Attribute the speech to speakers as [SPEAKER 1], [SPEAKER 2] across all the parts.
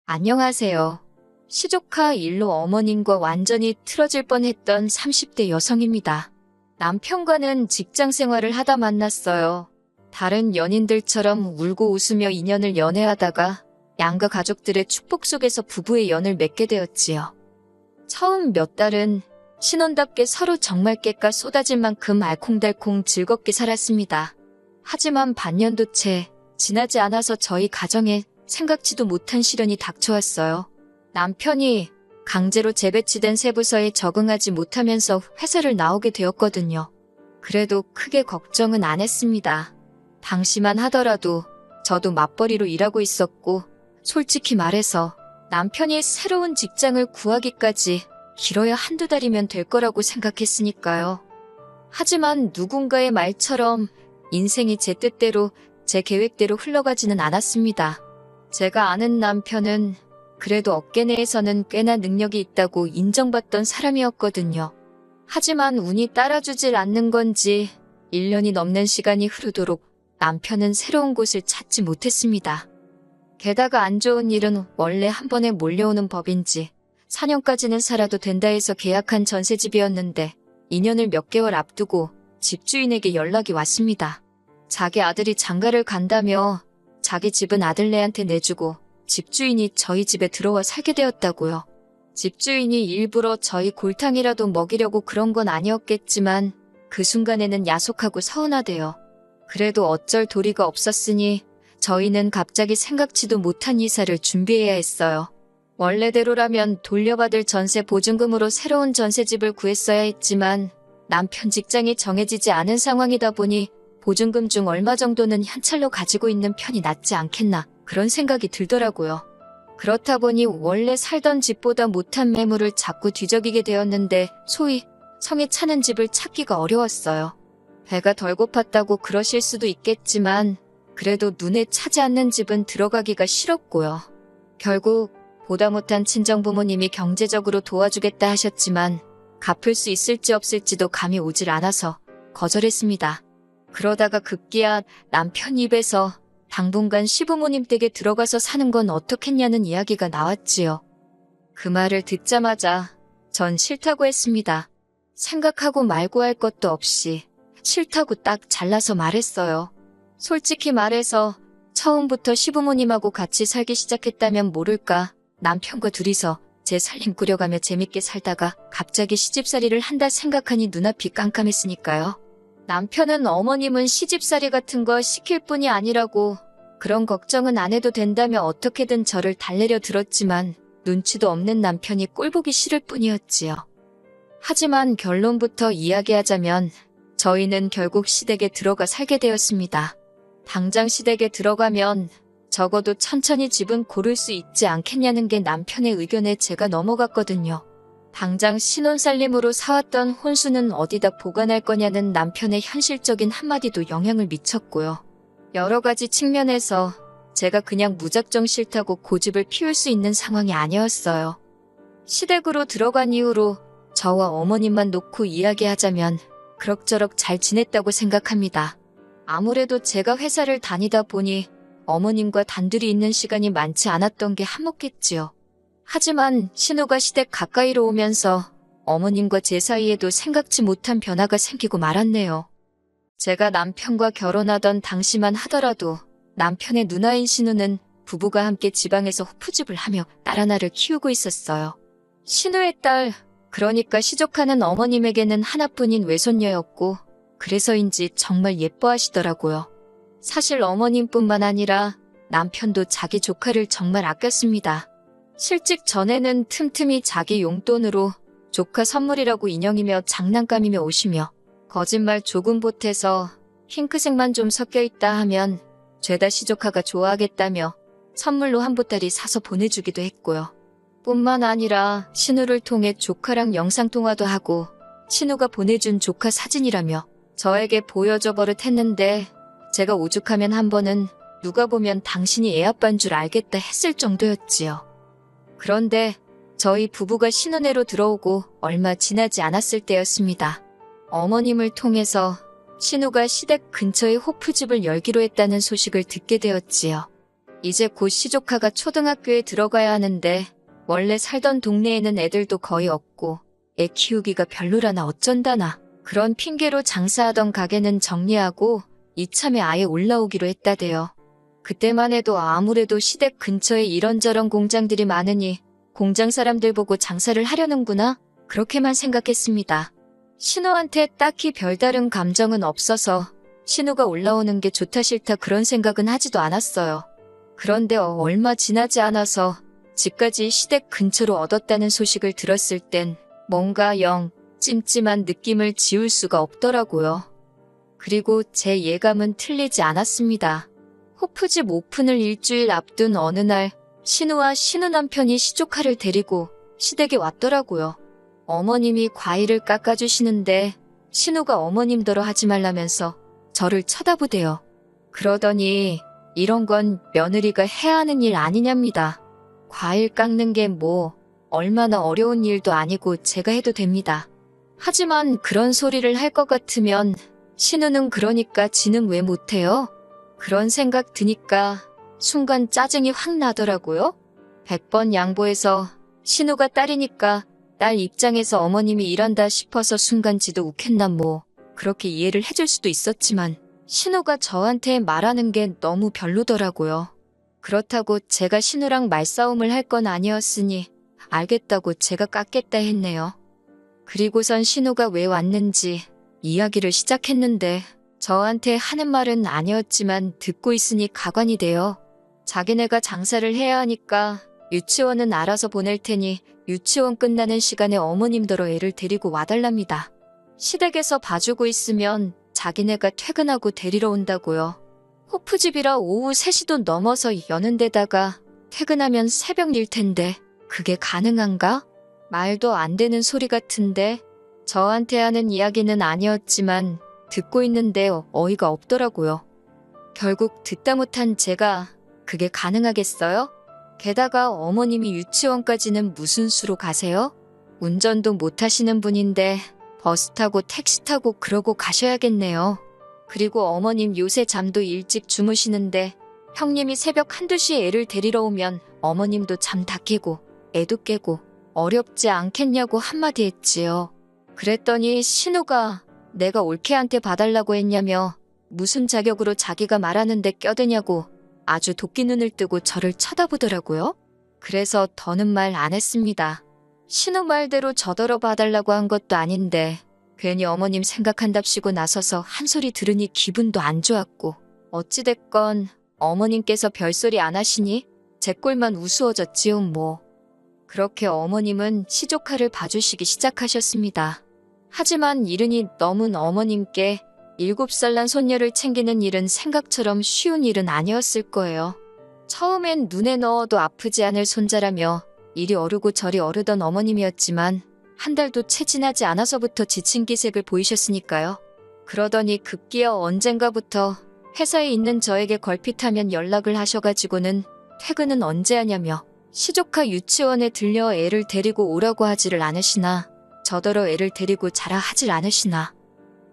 [SPEAKER 1] 안녕하세요. 시조카 일로 어머님과 완전히 틀어질 뻔했던 30대 여성입니다. 남편과는 직장 생활을 하다 만났어요. 다른 연인들처럼 울고 웃으며 인연을 연애하다가 양가 가족들의 축복 속에서 부부의 연을 맺게 되었지요. 처음 몇 달은 신혼답게 서로 정말 깨까 쏟아질 만큼 알콩달콩 즐겁게 살았습니다. 하지만 반년도 채 지나지 않아서 저희 가정에 생각지도 못한 시련이 닥쳐왔어요. 남편이 강제로 재배치된 새 부서에 적응하지 못하면서 회사를 나오게 되었거든요. 그래도 크게 걱정은 안 했습니다. 당시만 하더라도 저도 맞벌이로 일하고 있었고, 솔직히 말해서 남편이 새로운 직장을 구하기까지 길어야 한두 달이면 될 거라고 생각했으니까요. 하지만 누군가의 말처럼 인생이 제 뜻대로 제 계획대로 흘러가지는 않았습니다. 제가 아는 남편은 그래도 업계 내에서는 꽤나 능력이 있다고 인정받던 사람이었거든요. 하지만 운이 따라주질 않는 건지 1년이 넘는 시간이 흐르도록 남편은 새로운 곳을 찾지 못했습니다. 게다가 안 좋은 일은 원래 한 번에 몰려오는 법인지 4년까지는 살아도 된다 해서 계약한 전셋집이었는데 2년을 몇 개월 앞두고 집주인에게 연락이 왔습니다. 자기 아들이 장가를 간다며 자기 집은 아들네한테 내주고 집주인이 저희 집에 들어와 살게 되었다고요. 집주인이 일부러 저희 골탕이라도 먹이려고 그런 건 아니었겠지만 그 순간에는 야속하고 서운하대요. 그래도 어쩔 도리가 없었으니 저희는 갑자기 생각지도 못한 이사를 준비해야 했어요. 원래대로라면 돌려받을 전세 보증금으로 새로운 전세집을 구했어야 했지만 남편 직장이 정해지지 않은 상황이다 보니 보증금 중 얼마 정도는 현찰로 가지고 있는 편이 낫지 않겠나 그런 생각이 들더라고요. 그렇다 보니 원래 살던 집보다 못한 매물을 자꾸 뒤적이게 되었는데 소위 성에 차는 집을 찾기가 어려웠어요. 배가 덜 고팠다고 그러실 수도 있겠지만 그래도 눈에 차지 않는 집은 들어가기가 싫었고요. 결국 보다 못한 친정부모님이 경제적으로 도와주겠다 하셨지만 갚을 수 있을지 없을지도 감이 오질 않아서 거절했습니다. 그러다가 급기야 남편 입에서 당분간 시부모님 댁에 들어가서 사는 건 어떻겠냐는 이야기가 나왔지요. 그 말을 듣자마자 전 싫다고 했습니다. 생각하고 말고 할 것도 없이 싫다고 딱 잘라서 말했어요. 솔직히 말해서 처음부터 시부모님하고 같이 살기 시작했다면 모를까 남편과 둘이서 제 살림 꾸려가며 재밌게 살다가 갑자기 시집살이를 한다 생각하니 눈앞이 깜깜했으니까요. 남편은 어머님은 시집살이 같은 거 시킬 뿐이 아니라고 그런 걱정은 안 해도 된다며 어떻게든 저를 달래려 들었지만 눈치도 없는 남편이 꼴보기 싫을 뿐이었지요. 하지만 결론부터 이야기하자면 저희는 결국 시댁에 들어가 살게 되었습니다. 당장 시댁에 들어가면 적어도 천천히 집은 고를 수 있지 않겠냐는 게 남편의 의견에 제가 넘어갔거든요. 당장 신혼살림으로 사왔던 혼수는 어디다 보관할 거냐는 남편의 현실적인 한마디도 영향을 미쳤고요. 여러 가지 측면에서 제가 그냥 무작정 싫다고 고집을 피울 수 있는 상황이 아니었어요. 시댁으로 들어간 이후로 저와 어머님만 놓고 이야기하자면 그럭저럭 잘 지냈다고 생각합니다. 아무래도 제가 회사를 다니다 보니 어머님과 단둘이 있는 시간이 많지 않았던 게 한몫했지요. 하지만 신우가 시댁 가까이로 오면서 어머님과 제 사이에도 생각지 못한 변화가 생기고 말았네요. 제가 남편과 결혼하던 당시만 하더라도 남편의 누나인 신우는 부부가 함께 지방에서 호프집을 하며 딸 하나를 키우고 있었어요. 신우의 딸, 그러니까 시조카는 어머님에게는 하나뿐인 외손녀였고 그래서인지 정말 예뻐하시더라고요. 사실 어머님뿐만 아니라 남편도 자기 조카를 정말 아꼈습니다. 실직 전에는 틈틈이 자기 용돈으로 조카 선물이라고 인형이며 장난감이며 오시며 거짓말 조금 보태서 핑크색만 좀 섞여있다 하면 죄다 시조카가 좋아하겠다며 선물로 한 보따리 사서 보내주기도 했고요. 뿐만 아니라 신우를 통해 조카랑 영상통화도 하고 신우가 보내준 조카 사진이라며 저에게 보여줘 버릇했는데 제가 오죽하면 한 번은 누가 보면 당신이 애 아빠인 줄 알겠다 했을 정도였지요. 그런데 저희 부부가 신혼애로 들어오고 얼마 지나지 않았을 때였습니다. 어머님을 통해서 신우가 시댁 근처에 호프집을 열기로 했다는 소식을 듣게 되었지요. 이제 곧 시조카가 초등학교에 들어가야 하는데 원래 살던 동네에는 애들도 거의 없고 애 키우기가 별로라나 어쩐다나 그런 핑계로 장사하던 가게는 정리하고 이참에 아예 올라오기로 했다대요. 그때만 해도 아무래도 시댁 근처에 이런저런 공장들이 많으니 공장 사람들 보고 장사를 하려는구나 그렇게만 생각했습니다. 신우한테 딱히 별다른 감정은 없어서 신우가 올라오는 게 좋다 싫다 그런 생각은 하지도 않았어요. 그런데 얼마 지나지 않아서 집까지 시댁 근처로 얻었다는 소식을 들었을 땐 뭔가 영 찜찜한 느낌을 지울 수가 없더라고요. 그리고 제 예감은 틀리지 않았습니다. 호프집 오픈을 일주일 앞둔 어느 날 신우와 신우 남편이 시조카를 데리고 시댁에 왔더라고요. 어머님이 과일을 깎아주시는데 신우가 어머님더러 하지 말라면서 저를 쳐다보대요. 그러더니 이런 건 며느리가 해야 하는 일 아니냐입니다. 과일 깎는 게 뭐 얼마나 어려운 일도 아니고 제가 해도 됩니다. 하지만 그런 소리를 할 것 같으면 신우는 그러니까 지는 왜 못해요? 그런 생각 드니까 순간 짜증이 확 나더라고요. 100번 양보해서 신우가 딸이니까 딸 입장에서 어머님이 일한다 싶어서 순간 지도 욱했나 뭐 그렇게 이해를 해줄 수도 있었지만 신우가 저한테 말하는 게 너무 별로더라고요. 그렇다고 제가 신우랑 말싸움을 할 건 아니었으니 알겠다고 제가 깎겠다 했네요. 그리고선 신우가 왜 왔는지 이야기를 시작했는데 저한테 하는 말은 아니었지만 듣고 있으니 가관이 돼요. 자기네가 장사를 해야 하니까 유치원은 알아서 보낼 테니 유치원 끝나는 시간에 어머님더러 애를 데리고 와달랍니다. 시댁에서 봐주고 있으면 자기네가 퇴근하고 데리러 온다고요. 호프집이라 오후 3시도 넘어서 여는 데다가 퇴근하면 새벽일 텐데 그게 가능한가? 말도 안 되는 소리 같은데 저한테 하는 이야기는 아니었지만 듣고 있는데 어이가 없더라고요. 결국 듣다 못한 제가 그게 가능하겠어요? 게다가 어머님이 유치원까지는 무슨 수로 가세요? 운전도 못 하시는 분인데 버스 타고 택시 타고 그러고 가셔야겠네요. 그리고 어머님 요새 잠도 일찍 주무시는데 형님이 새벽 1, 2시에 애를 데리러 오면 어머님도 잠 다 깨고 애도 깨고 어렵지 않겠냐고 한마디 했지요. 그랬더니 신우가 내가 올케한테 봐달라고 했냐며 무슨 자격으로 자기가 말하는데 껴드냐고 아주 도끼 눈을 뜨고 저를 쳐다보더라고요. 그래서 더는 말 안 했습니다. 신우 말대로 저더러 봐달라고 한 것도 아닌데 괜히 어머님 생각한답시고 나서서 한 소리 들으니 기분도 안 좋았고 어찌됐건 어머님께서 별소리 안 하시니 제 꼴만 우스워졌지요 뭐. 그렇게 어머님은 시조카를 봐주시기 시작하셨습니다. 하지만 이른이 넘은 어머님께 7살 난 손녀를 챙기는 일은 생각처럼 쉬운 일은 아니었을 거예요. 처음엔 눈에 넣어도 아프지 않을 손자라며 이리 어르고 저리 어르던 어머님이었지만 한 달도 채 지나지 않아서부터 지친 기색을 보이셨으니까요. 그러더니 급기야 언젠가부터 회사에 있는 저에게 걸핏하면 연락을 하셔가지고는 퇴근은 언제 하냐며 시조카 유치원에 들려 애를 데리고 오라고 하지를 않으시나 저더러 애를 데리고 자라 하질 않으시나.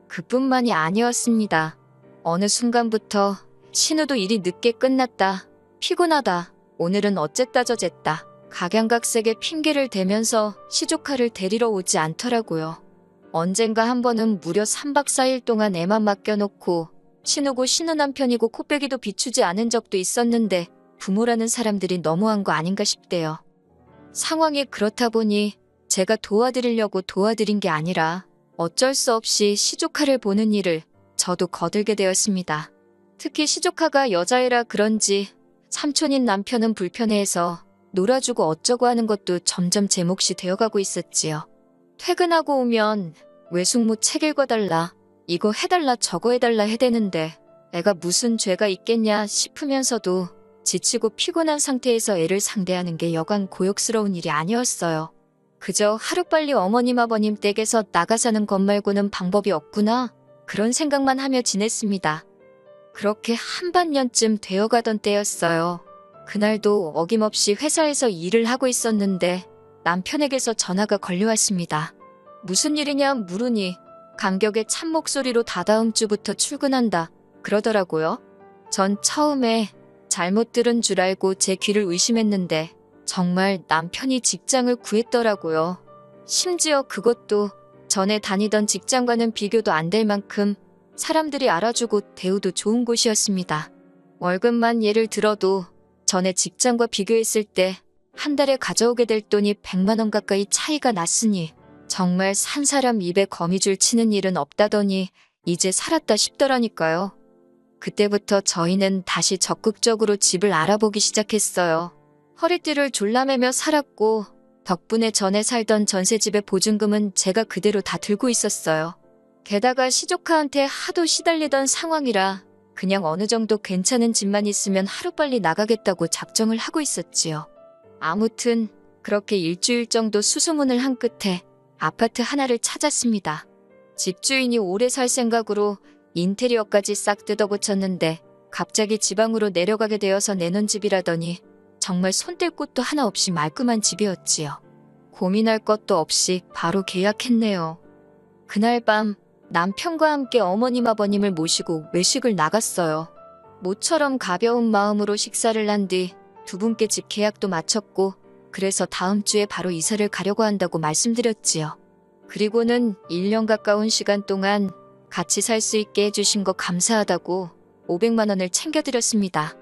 [SPEAKER 1] 그뿐만이 아니었습니다. 어느 순간부터 신우도 일이 늦게 끝났다. 피곤하다. 오늘은 어쨌다 저쨌다. 각양각색의 핑계를 대면서 시조카를 데리러 오지 않더라고요. 언젠가 한 번은 무려 3박 4일 동안 애만 맡겨놓고 신우고 신우 남편이고 코빼기도 비추지 않은 적도 있었는데 부모라는 사람들이 너무한 거 아닌가 싶대요. 상황이 그렇다 보니 제가 도와드리려고 도와드린 게 아니라 어쩔 수 없이 시조카를 보는 일을 저도 거들게 되었습니다. 특히 시조카가 여자애라 그런지 삼촌인 남편은 불편해해서 놀아주고 어쩌고 하는 것도 점점 제 몫이 되어가고 있었지요. 퇴근하고 오면 외숙모 책 읽어달라, 이거 해달라 저거 해달라 해대는데 애가 무슨 죄가 있겠냐 싶으면서도 지치고 피곤한 상태에서 애를 상대하는 게 여간 고역스러운 일이 아니었어요. 그저 하루빨리 어머님 아버님 댁에서 나가 사는 것 말고는 방법이 없구나 그런 생각만 하며 지냈습니다. 그렇게 한반년쯤 되어가던 때였어요. 그날도 어김없이 회사에서 일을 하고 있었는데 남편에게서 전화가 걸려왔습니다. 무슨 일이냐 물으니 감격의 찬 목소리로 다다음 주부터 출근한다 그러더라고요. 전 처음에 잘못 들은 줄 알고 제 귀를 의심했는데 정말 남편이 직장을 구했더라고요. 심지어 그것도 전에 다니던 직장과는 비교도 안 될 만큼 사람들이 알아주고 대우도 좋은 곳이었습니다. 월급만 예를 들어도 전에 직장과 비교했을 때 한 달에 가져오게 될 돈이 100만 원 가까이 차이가 났으니 정말 산 사람 입에 거미줄 치는 일은 없다더니 이제 살았다 싶더라니까요. 그때부터 저희는 다시 적극적으로 집을 알아보기 시작했어요. 허리띠를 졸라매며 살았고 덕분에 전에 살던 전셋집의 보증금은 제가 그대로 다 들고 있었어요. 게다가 시조카한테 하도 시달리던 상황이라 그냥 어느 정도 괜찮은 집만 있으면 하루빨리 나가겠다고 작정을 하고 있었지요. 아무튼 그렇게 일주일 정도 수소문을 한 끝에 아파트 하나를 찾았습니다. 집주인이 오래 살 생각으로 인테리어까지 싹 뜯어고쳤는데 갑자기 지방으로 내려가게 되어서 내놓은 집이라더니 정말 손댈 곳도 하나 없이 말끔한 집이었지요. 고민할 것도 없이 바로 계약했네요. 그날 밤 남편과 함께 어머님 아버님을 모시고 외식을 나갔어요. 모처럼 가벼운 마음으로 식사를 한 뒤 두 분께 집 계약도 마쳤고 그래서 다음 주에 바로 이사를 가려고 한다고 말씀드렸지요. 그리고는 1년 가까운 시간 동안 같이 살 수 있게 해주신 거 감사하다고 500만 원을 챙겨드렸습니다.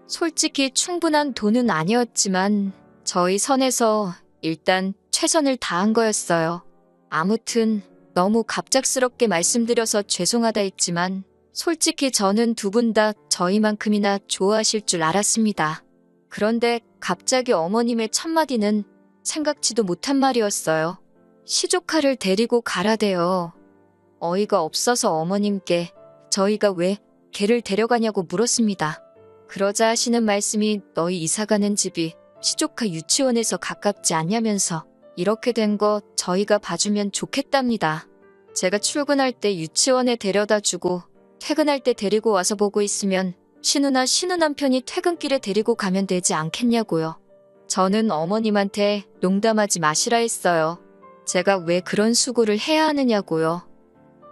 [SPEAKER 1] 솔직히 충분한 돈은 아니었지만 저희 선에서 일단 최선을 다한 거였어요. 아무튼 너무 갑작스럽게 말씀드려서 죄송하다 했지만 솔직히 저는 두 분 다 저희만큼이나 좋아하실 줄 알았습니다. 그런데 갑자기 어머님의 첫마디는 생각지도 못한 말이었어요. 시조카를 데리고 가라대요. 어이가 없어서 어머님께 저희가 왜 걔를 데려가냐고 물었습니다. 그러자 하시는 말씀이 너희 이사가는 집이 시조카 유치원에서 가깝지 않냐면서 이렇게 된 거 저희가 봐주면 좋겠답니다. 제가 출근할 때 유치원에 데려다 주고 퇴근할 때 데리고 와서 보고 있으면 신우나 신우 남편이 퇴근길에 데리고 가면 되지 않겠냐고요. 저는 어머님한테 농담하지 마시라 했어요. 제가 왜 그런 수고를 해야 하느냐고요.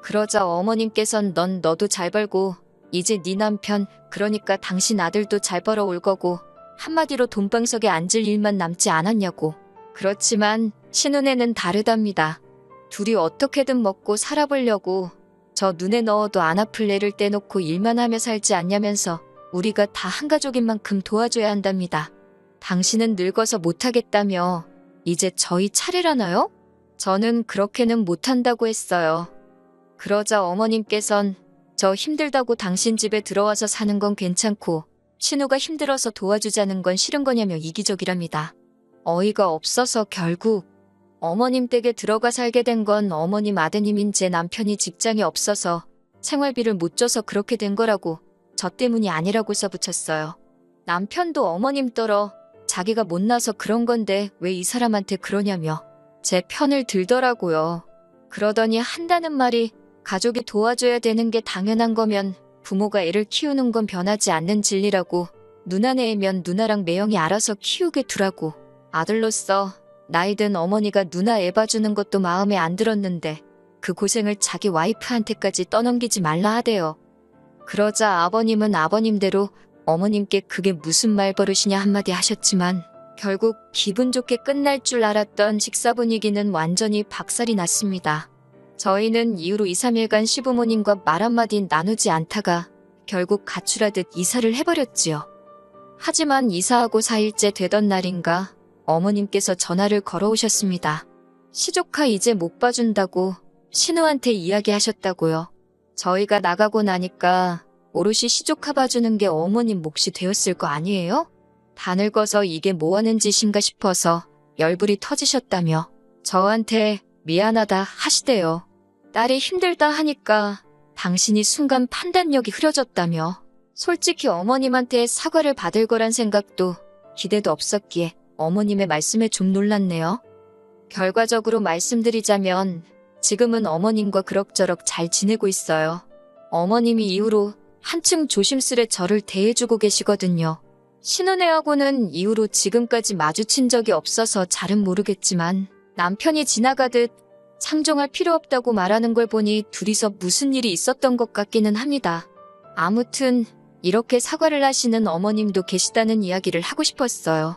[SPEAKER 1] 그러자 어머님께선 넌 너도 잘 벌고 이제 네 남편 그러니까 당신 아들도 잘 벌어올 거고 한마디로 돈방석에 앉을 일만 남지 않았냐고. 그렇지만 신우네는 다르답니다. 둘이 어떻게든 먹고 살아보려고 저 눈에 넣어도 안 아플 애를 떼놓고 일만 하며 살지 않냐면서 우리가 다 한 가족인 만큼 도와줘야 한답니다. 당신은 늙어서 못하겠다며 이제 저희 차례라나요? 저는 그렇게는 못한다고 했어요. 그러자 어머님께선 저 힘들다고 당신 집에 들어와서 사는 건 괜찮고 신우가 힘들어서 도와주자는 건 싫은 거냐며 이기적이랍니다. 어이가 없어서 결국 어머님 댁에 들어가 살게 된 건 어머님 아드님인 제 남편이 직장이 없어서 생활비를 못 줘서 그렇게 된 거라고 저 때문이 아니라고 써붙였어요. 남편도 어머님 떨어 자기가 못나서 그런 건데 왜 이 사람한테 그러냐며 제 편을 들더라고요. 그러더니 한다는 말이 가족이 도와줘야 되는 게 당연한 거면 부모가 애를 키우는 건 변하지 않는 진리라고 누나네 애면 누나랑 매형이 알아서 키우게 두라고. 아들로서 나이든 어머니가 누나 애 봐주는 것도 마음에 안 들었는데 그 고생을 자기 와이프한테까지 떠넘기지 말라 하대요. 그러자 아버님은 아버님대로 어머님께 그게 무슨 말버릇이냐 한마디 하셨지만 결국 기분 좋게 끝날 줄 알았던 식사 분위기는 완전히 박살이 났습니다. 저희는 이후로 2, 3일간 시부모님과 말 한마디 나누지 않다가 결국 가출하듯 이사를 해버렸지요. 하지만 이사하고 4일째 되던 날인가 어머님께서 전화를 걸어오셨습니다. 시조카 이제 못 봐준다고 신우한테 이야기하셨다고요. 저희가 나가고 나니까 오롯이 시조카 봐주는 게 어머님 몫이 되었을 거 아니에요? 다 늙어서 이게 뭐하는 짓인가 싶어서 열불이 터지셨다며 저한테 미안하다 하시대요. 딸이 힘들다 하니까 당신이 순간 판단력이 흐려졌다며 솔직히 어머님한테 사과를 받을 거란 생각도 기대도 없었기에 어머님의 말씀에 좀 놀랐네요. 결과적으로 말씀드리자면 지금은 어머님과 그럭저럭 잘 지내고 있어요. 어머님이 이후로 한층 조심스레 저를 대해주고 계시거든요. 신혼애하고는 이후로 지금까지 마주친 적이 없어서 잘은 모르겠지만 남편이 지나가듯 상종할 필요 없다고 말하는 걸 보니 둘이서 무슨 일이 있었던 것 같기는 합니다. 아무튼 이렇게 사과를 하시는 어머님도 계시다는 이야기를 하고 싶었어요.